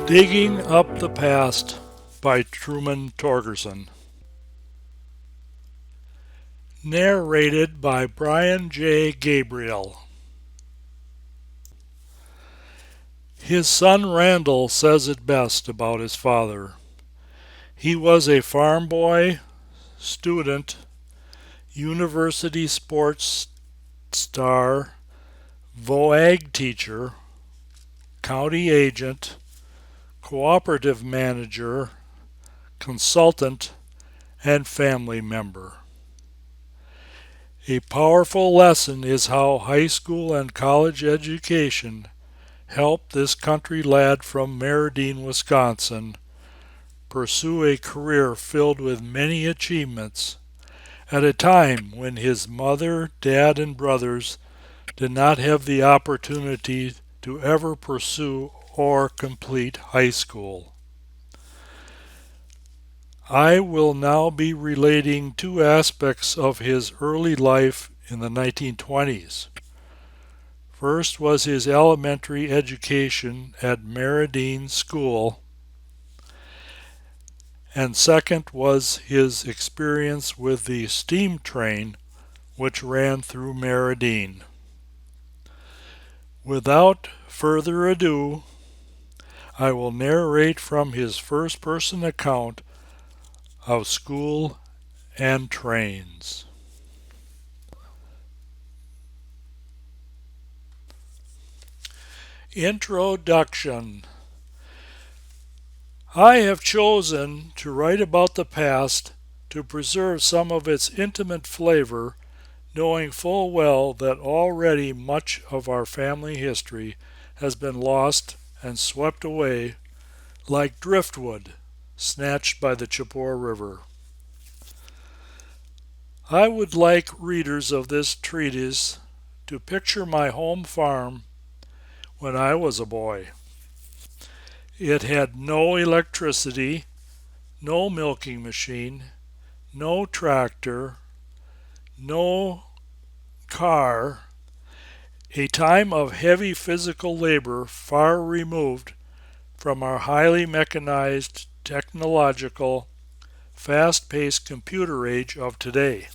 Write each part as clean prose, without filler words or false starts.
Digging Up the Past by Turman Torgerson. Narrated by Brian J. Gabriel. His son Randall says it best about his father. He was a farm boy, student, university sports star, VOAG teacher, county agent, cooperative manager, consultant, and family member. A powerful lesson is how high school and college education helped this country lad from Meridean, Wisconsin, pursue a career filled with many achievements at a time when his mother, dad, and brothers did not have the opportunity to ever pursue or complete high school. I will now be relating two aspects of his early life in the 1920s. First was his elementary education at Meridean School, and second was his experience with the steam train which ran through Meridean. Without further ado, I will narrate from his first-person account of school and trains. Introduction. I have chosen to write about the past to preserve some of its intimate flavor, knowing full well that already much of our family history has been lost and swept away like driftwood snatched by the Chippewa River. I would like readers of this treatise to picture my home farm when I was a boy. It had no electricity, no milking machine, no tractor, no car, a time of heavy physical labor far removed from our highly mechanized, technological, fast-paced computer age of today.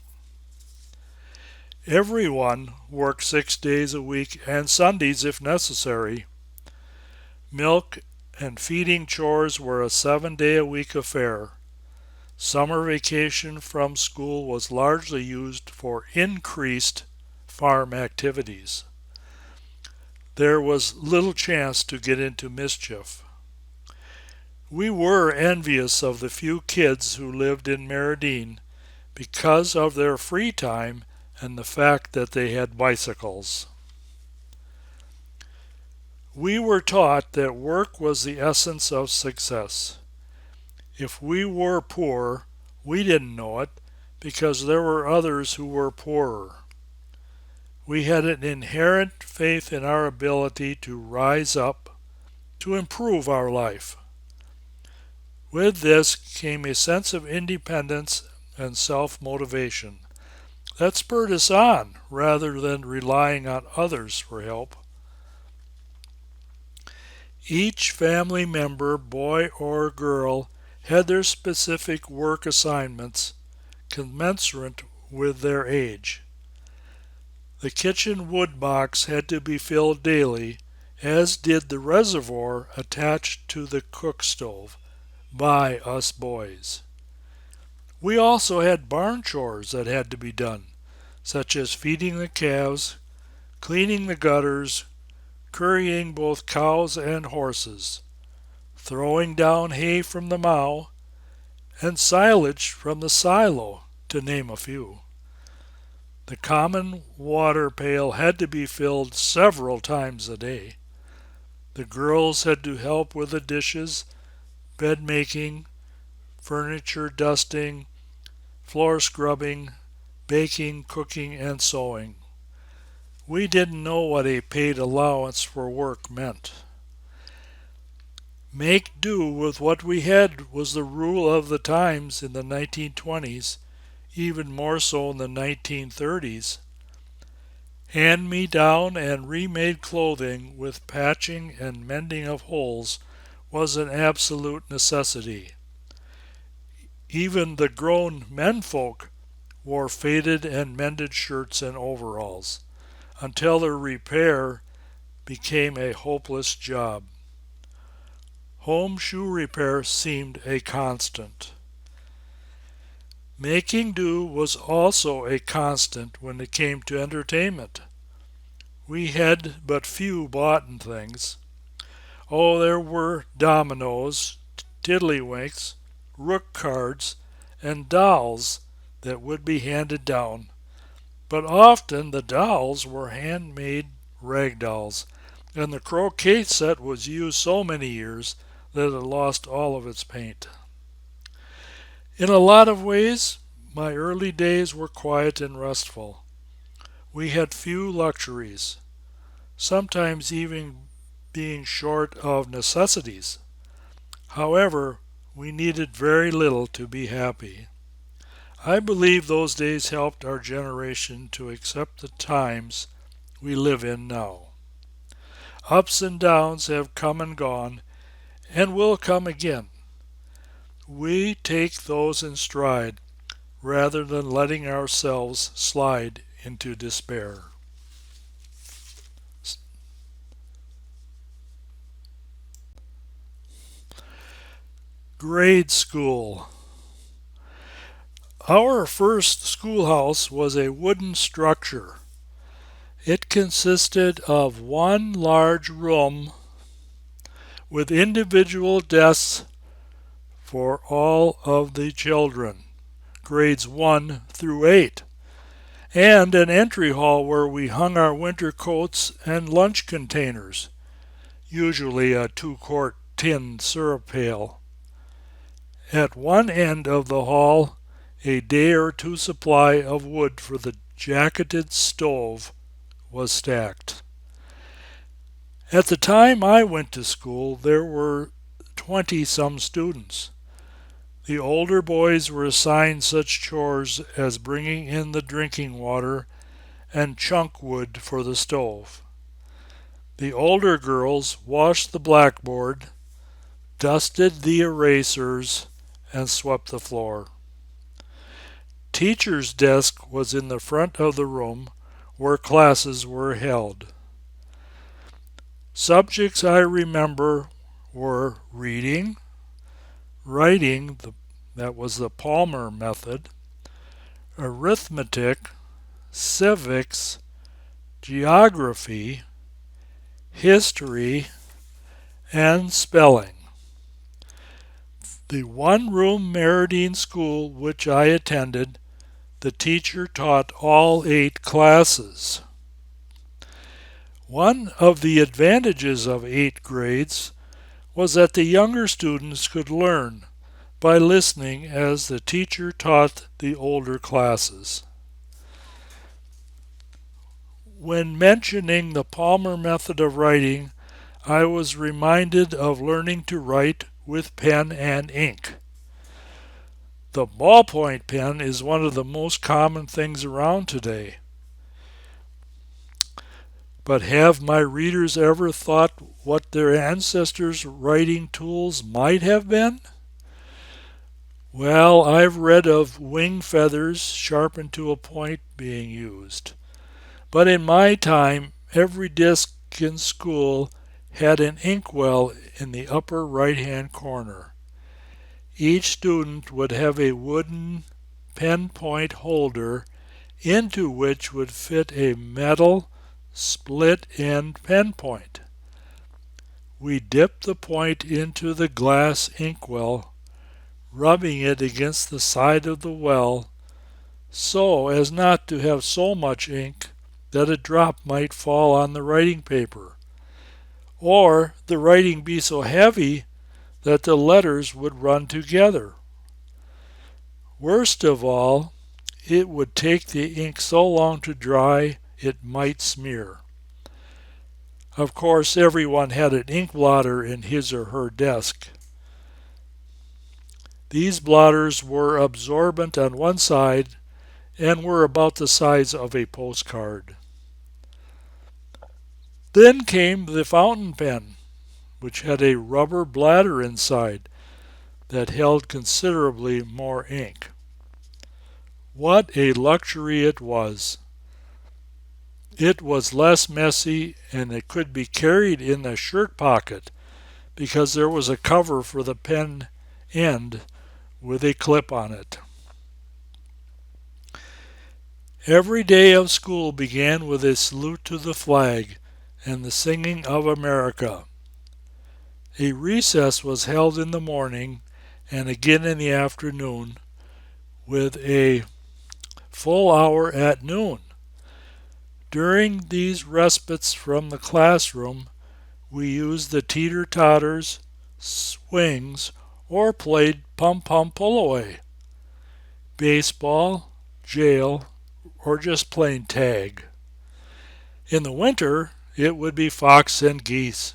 Everyone worked 6 days a week and Sundays if necessary. Milk and feeding chores were a 7-day-a-week affair. Summer vacation from school was largely used for increased farm activities. There was little chance to get into mischief. We were envious of the few kids who lived in Meridean because of their free time and the fact that they had bicycles. We were taught that work was the essence of success. If we were poor, we didn't know it because there were others who were poorer. We had an inherent faith in our ability to rise up, to improve our life. With this came a sense of independence and self-motivation that spurred us on rather than relying on others for help. Each family member, boy or girl, had their specific work assignments commensurate with their age. The kitchen wood box had to be filled daily, as did the reservoir attached to the cook stove, by us boys. We also had barn chores that had to be done, such as feeding the calves, cleaning the gutters, currying both cows and horses, throwing down hay from the mow, and silage from the silo, to name a few. The common water pail had to be filled several times a day. The girls had to help with the dishes, bed making, furniture dusting, floor scrubbing, baking, cooking, and sewing. We didn't know what a paid allowance for work meant. Make do with what we had was the rule of the times in the 1920s, even more so in the 1930s. Hand-me-down and remade clothing with patching and mending of holes was an absolute necessity. Even the grown menfolk wore faded and mended shirts and overalls, until their repair became a hopeless job. Home shoe repair seemed a constant. Making do was also a constant when it came to entertainment. We had but few boughten things. Oh, there were dominoes, tiddlywinks, rook cards, and dolls that would be handed down, but often the dolls were handmade rag dolls, and the croquet set was used so many years that it lost all of its paint. In a lot of ways, my early days were quiet and restful. We had few luxuries, sometimes even being short of necessities. However, we needed very little to be happy. I believe those days helped our generation to accept the times we live in now. Ups and downs have come and gone and will come again. We take those in stride rather than letting ourselves slide into despair. Grade school. Our first schoolhouse was a wooden structure. It consisted of one large room with individual desks for all of the children, grades 1 through 8, and an entry hall where we hung our winter coats and lunch containers, usually a 2-quart tin syrup pail. At one end of the hall, a day or two supply of wood for the jacketed stove was stacked. At the time I went to school, there were 20-some students. The older boys were assigned such chores as bringing in the drinking water and chunk wood for the stove. The older girls washed the blackboard, dusted the erasers, and swept the floor. Teacher's desk was in the front of the room where classes were held. Subjects I remember were reading, writing, that was the Palmer method, arithmetic, civics, geography, history, and spelling. The one-room Meridean school which I attended, the teacher taught all 8 classes. One of the advantages of 8 grades was that the younger students could learn by listening as the teacher taught the older classes. When mentioning the Palmer method of writing, I was reminded of learning to write with pen and ink. The ballpoint pen is one of the most common things around today. But have my readers ever thought what their ancestors' writing tools might have been? Well, I've read of wing feathers sharpened to a point being used. But in my time, every desk in school had an inkwell in the upper right-hand corner. Each student would have a wooden pen point holder into which would fit a metal split-end pen point. We dipped the point into the glass inkwell, rubbing it against the side of the well so as not to have so much ink that a drop might fall on the writing paper, or the writing be so heavy that the letters would run together. Worst of all, it would take the ink so long to dry it might smear. Of course, everyone had an ink blotter in his or her desk. These blotters were absorbent on one side and were about the size of a postcard. Then came the fountain pen, which had a rubber bladder inside that held considerably more ink. What a luxury it was! It was less messy and it could be carried in the shirt pocket because there was a cover for the pen end with a clip on it. Every day of school began with a salute to the flag and the singing of America. A recess was held in the morning and again in the afternoon, with a full hour at noon. During these respites from the classroom, we used the teeter-totters, swings, or played pum-pum-pull-away, baseball, jail, or just plain tag. In the winter, it would be fox and geese,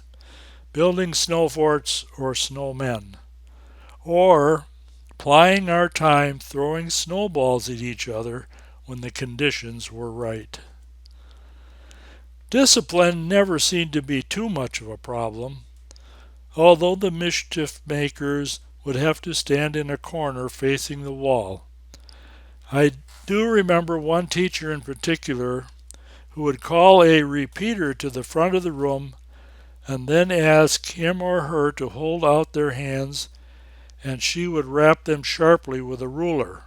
building snow forts or snowmen, or plying our time throwing snowballs at each other when the conditions were right. Discipline never seemed to be too much of a problem, although the mischief makers would have to stand in a corner facing the wall. I do remember one teacher in particular who would call a repeater to the front of the room and then ask him or her to hold out their hands, and she would rap them sharply with a ruler.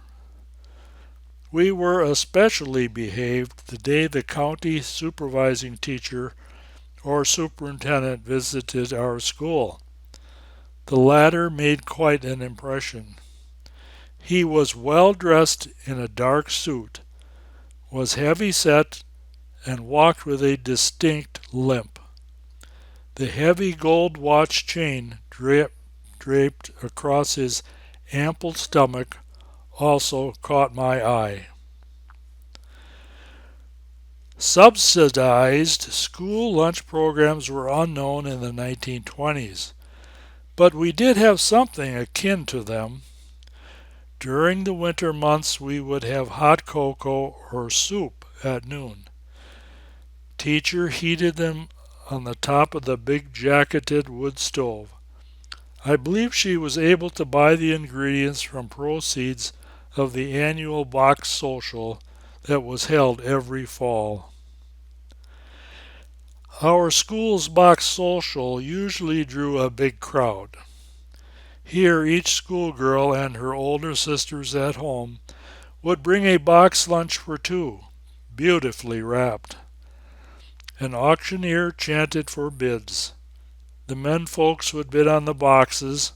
We were especially behaved the day the county supervising teacher or superintendent visited our school. The latter made quite an impression. He was well dressed in a dark suit, was heavy set, and walked with a distinct limp. The heavy gold watch chain draped across his ample stomach also caught my eye. Subsidized school lunch programs were unknown in the 1920s, but we did have something akin to them. During the winter months we would have hot cocoa or soup at noon. Teacher heated them on the top of the big jacketed wood stove. I believe she was able to buy the ingredients from proceeds of the annual box social that was held every fall. Our school's box social usually drew a big crowd. Here each schoolgirl and her older sisters at home would bring a box lunch for two, beautifully wrapped. An auctioneer chanted for bids. The men folks would bid on the boxes,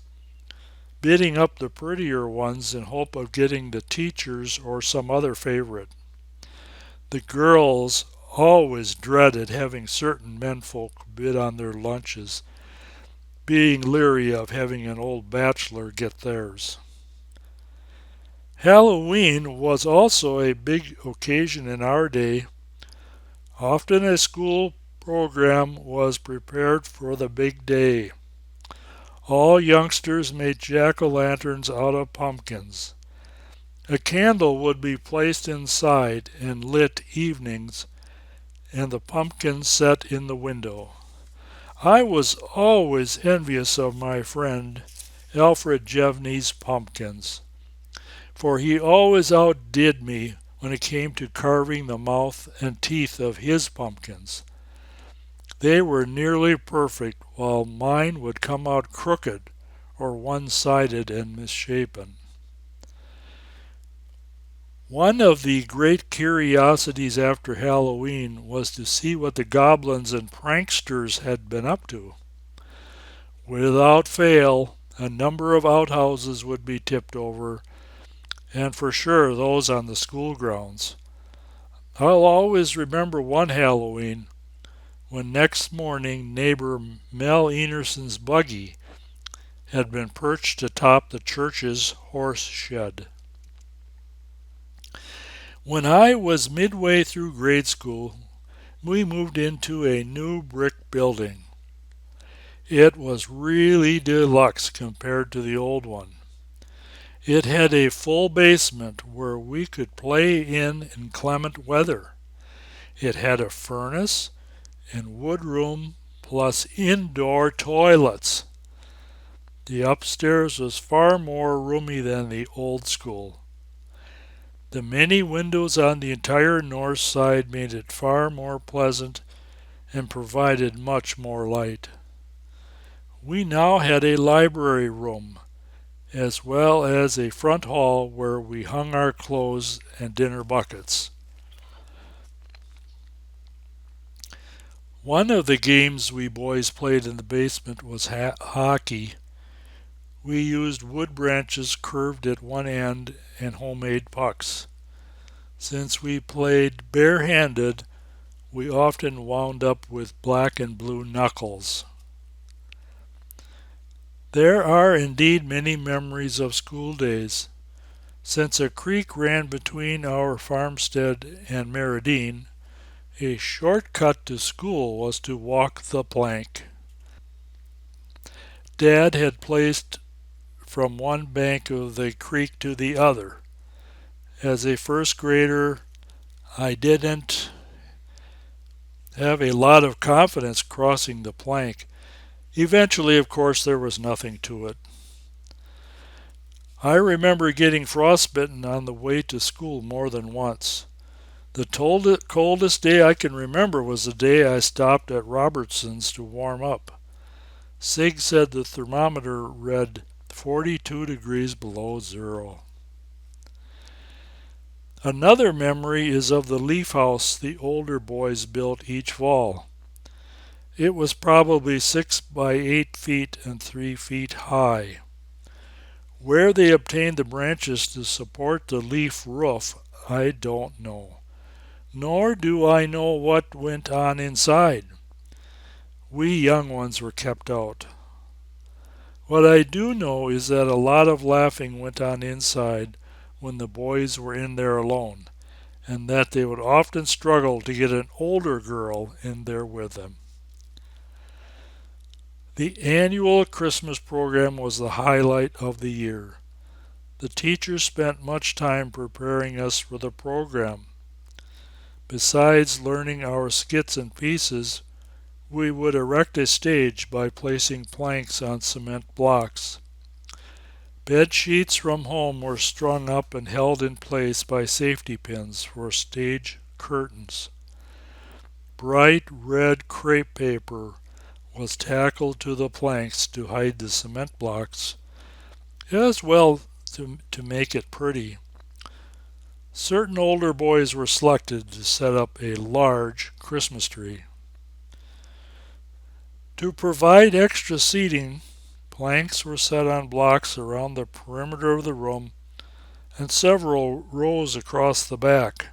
bidding up the prettier ones in hope of getting the teacher's or some other favorite. The girls always dreaded having certain menfolk bid on their lunches, being leery of having an old bachelor get theirs. Halloween was also a big occasion in our day. Often a school program was prepared for the big day. All youngsters made jack-o'-lanterns out of pumpkins. A candle would be placed inside and lit evenings, and the pumpkin set in the window. I was always envious of my friend Alfred Jevney's pumpkins, for he always outdid me when it came to carving the mouth and teeth of his pumpkins. They were nearly perfect, while mine would come out crooked or one-sided and misshapen. One of the great curiosities after Halloween was to see what the goblins and pranksters had been up to. Without fail, a number of outhouses would be tipped over, and for sure those on the school grounds. I'll always remember one Halloween when next morning neighbor Mel Enerson's buggy had been perched atop the church's horse shed. When I was midway through grade school, we moved into a new brick building. It was really deluxe compared to the old one. It had a full basement where we could play in inclement weather. It had a furnace and wood room plus indoor toilets. The upstairs was far more roomy than the old school. The many windows on the entire north side made it far more pleasant and provided much more light. We now had a library room, as well as a front hall where we hung our clothes and dinner buckets. One of the games we boys played in the basement was hockey. We used wood branches curved at one end and homemade pucks. Since we played barehanded, we often wound up with black and blue knuckles. There are indeed many memories of school days. Since a creek ran between our farmstead and Meridean, a shortcut to school was to walk the plank. Dad had placed from one bank of the creek to the other. As a first grader, I didn't have a lot of confidence crossing the plank. Eventually, of course, there was nothing to it. I remember getting frostbitten on the way to school more than once. The coldest day I can remember was the day I stopped at Robertson's to warm up. Sig said the thermometer read 42 degrees below zero. Another memory is of the leaf house the older boys built each fall. It was probably 6 by 8 feet and 3 feet high. Where they obtained the branches to support the leaf roof, I don't know. Nor do I know what went on inside. We young ones were kept out. What I do know is that a lot of laughing went on inside when the boys were in there alone, and that they would often struggle to get an older girl in there with them. The annual Christmas program was the highlight of the year. The teachers spent much time preparing us for the program. Besides learning our skits and pieces, we would erect a stage by placing planks on cement blocks. Bed sheets from home were strung up and held in place by safety pins for stage curtains. Bright red crepe paper was tackled to the planks to hide the cement blocks, as well to make it pretty. Certain older boys were selected to set up a large Christmas tree. To provide extra seating, planks were set on blocks around the perimeter of the room and several rows across the back.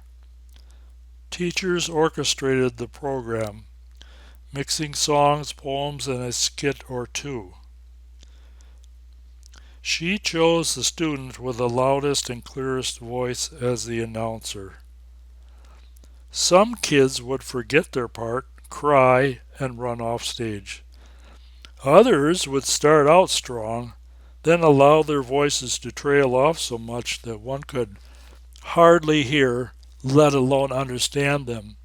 Teachers orchestrated the program, mixing songs, poems, and a skit or two. She chose the student with the loudest and clearest voice as the announcer. Some kids would forget their part, cry, and run off stage. Others would start out strong, then allow their voices to trail off so much that one could hardly hear, let alone understand them.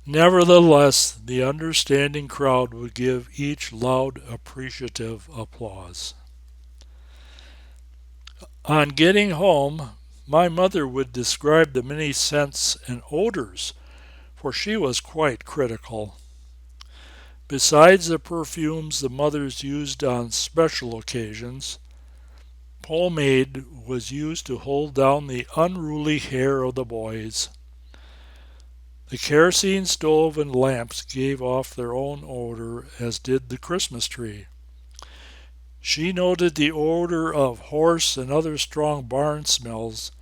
Nevertheless, the understanding crowd would give each loud, appreciative applause. On getting home, my mother would describe the many scents and odors, for she was quite critical. Besides the perfumes the mothers used on special occasions, pomade was used to hold down the unruly hair of the boys. The kerosene stove and lamps gave off their own odor, as did the Christmas tree. She noted the odor of horse and other strong barn smells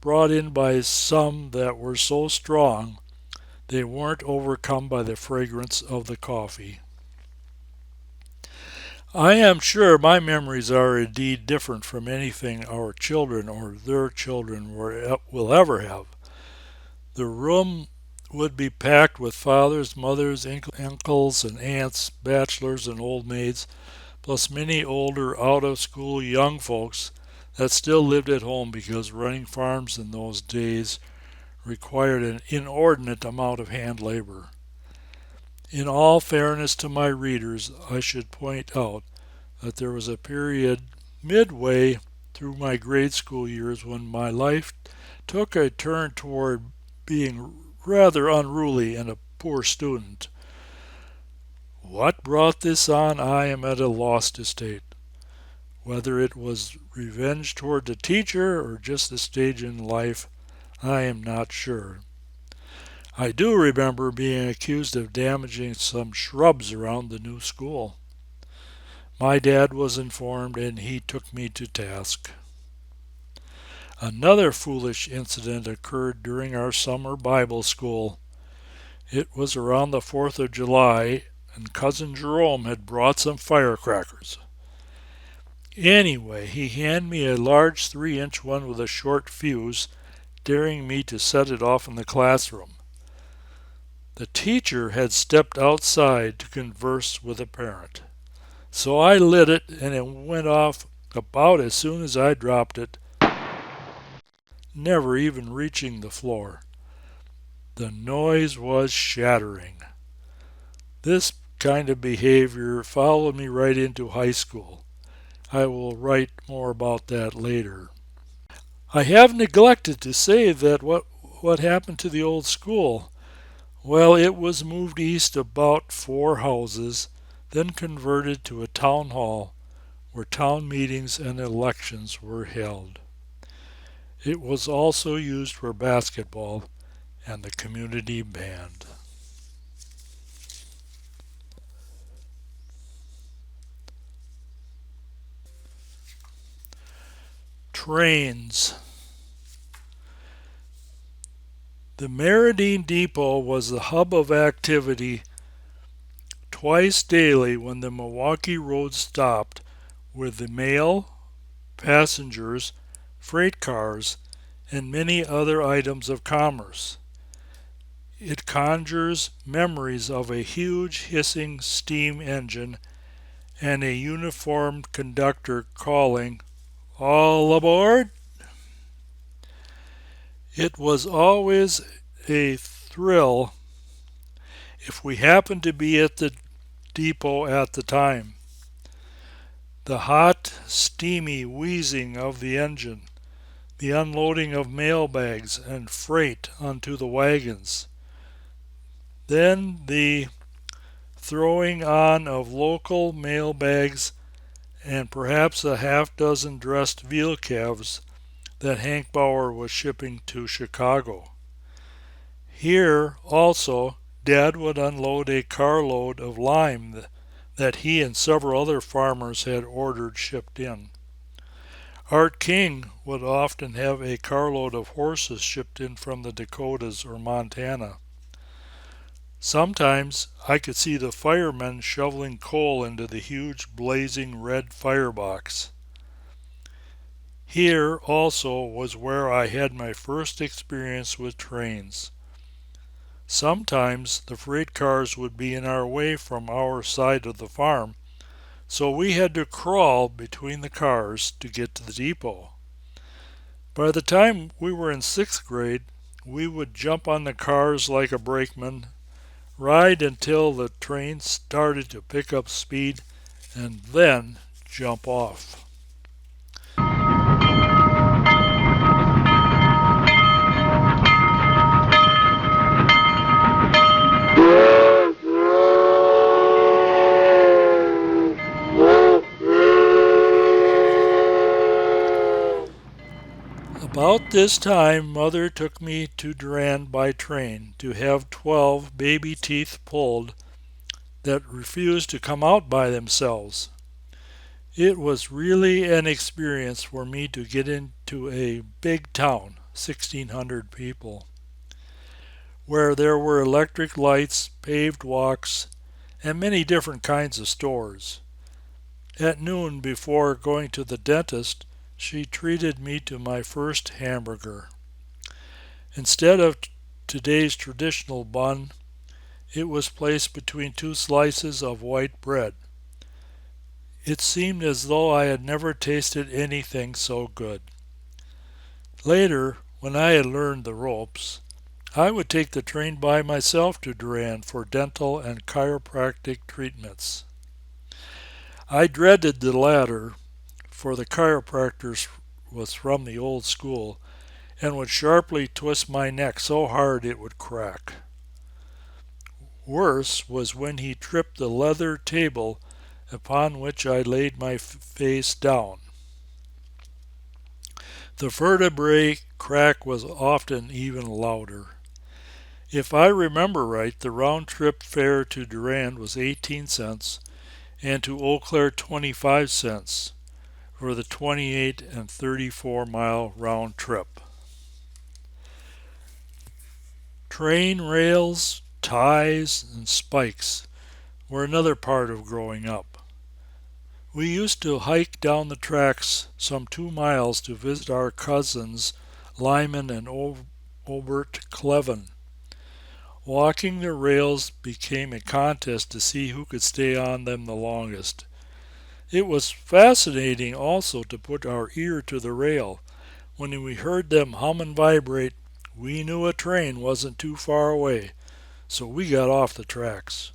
brought in by some that were so strong they weren't overcome by the fragrance of the coffee. I am sure my memories are indeed different from anything our children or their children will ever have. The room would be packed with fathers, mothers, uncles, and aunts, bachelors and old maids, plus many older out-of-school young folks that still lived at home because running farms in those days required an inordinate amount of hand labor. In all fairness to my readers, I should point out that there was a period midway through my grade school years when my life took a turn toward being rather unruly and a poor student. What brought this on, I am at a loss to state. Whether it was revenge toward the teacher or just a stage in life, I am not sure. I do remember being accused of damaging some shrubs around the new school. My dad was informed and he took me to task. Another foolish incident occurred during our summer Bible school. It was around the 4th of July and Cousin Jerome had brought some firecrackers. Anyway, he handed me a large 3-inch one with a short fuse, daring me to set it off in the classroom. The teacher had stepped outside to converse with a parent. So I lit it and it went off about as soon as I dropped it, never even reaching the floor. The noise was shattering. This kind of behavior followed me right into high school. I will write more about that later. I have neglected to say that what happened to the old school. Well, it was moved east about 4 houses, then converted to a town hall where town meetings and elections were held. It was also used for basketball and the community band. Trains. The Meridean Depot was the hub of activity twice daily when the Milwaukee Road stopped with the mail, passengers, freight cars, and many other items of commerce. It conjures memories of a huge hissing steam engine and a uniformed conductor calling, "All aboard!" It was always a thrill if we happened to be at the depot at the time. The hot, steamy wheezing of the engine, the unloading of mail bags and freight onto the wagons, then the throwing on of local mail bags and perhaps a half-dozen dressed veal calves that Hank Bauer was shipping to Chicago. Here, also, Dad would unload a carload of lime that he and several other farmers had ordered shipped in. Art King would often have a carload of horses shipped in from the Dakotas or Montana. Sometimes I could see the firemen shoveling coal into the huge blazing red firebox. Here also was where I had my first experience with trains. Sometimes the freight cars would be in our way from our side of the farm, so we had to crawl between the cars to get to the depot. By the time we were in 6th grade, we would jump on the cars like a brakeman, ride until the train started to pick up speed, and then jump off. About this time, Mother took me to Durand by train to have 12 baby teeth pulled that refused to come out by themselves. It was really an experience for me to get into a big town, 1,600 people, where there were electric lights, paved walks, and many different kinds of stores. At noon, before going to the dentist, she treated me to my first hamburger. Instead of today's traditional bun, it was placed between 2 slices of white bread. It seemed as though I had never tasted anything so good. Later, when I had learned the ropes, I would take the train by myself to Durand for dental and chiropractic treatments. I dreaded the latter, for the chiropractor was from the old school and would sharply twist my neck so hard it would crack. Worse was when he tripped the leather table upon which I laid my face down. The vertebrae crack was often even louder. If I remember right, the round-trip fare to Durand was 18 cents and to Eau Claire 25 cents for the 28 and 34-mile round trip. Train rails, ties, and spikes were another part of growing up. We used to hike down the tracks some 2 miles to visit our cousins Lyman and Obert Cleven. Walking the rails became a contest to see who could stay on them the longest. It was fascinating also to put our ear to the rail. When we heard them hum and vibrate, we knew a train wasn't too far away, so we got off the tracks.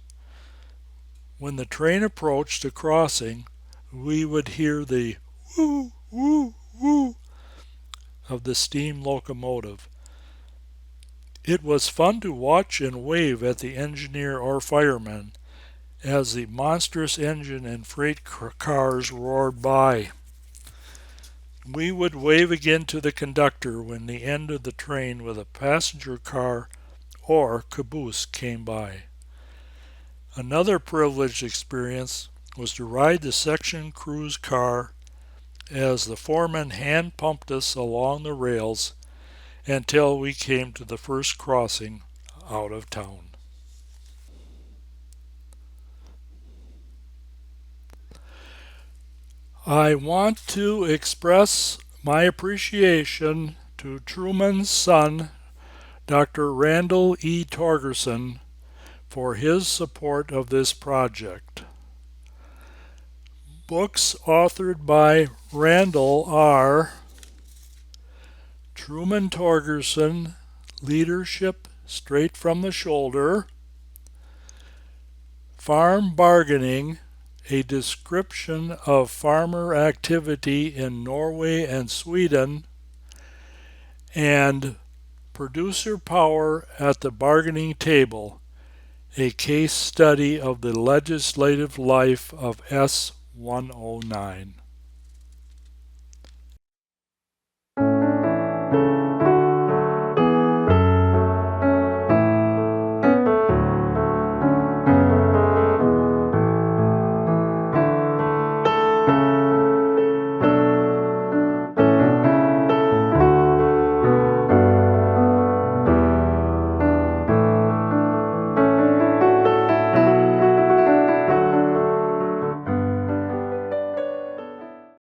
When the train approached a crossing, we would hear the woo, woo, woo of the steam locomotive. It was fun to watch and wave at the engineer or fireman as the monstrous engine and freight cars roared by. We would wave again to the conductor when the end of the train with a passenger car or caboose came by. Another privileged experience was to ride the section cruise car as the foreman hand pumped us along the rails until we came to the first crossing out of town. I want to express my appreciation to Truman's son, Dr. Randall E. Torgerson, for his support of this project. Books authored by Randall are Turman Torgerson, Leadership Straight from the Shoulder, Farm Bargaining, a description of farmer activity in Norway and Sweden, and Producer Power at the Bargaining Table, a case study of the legislative life of S-109.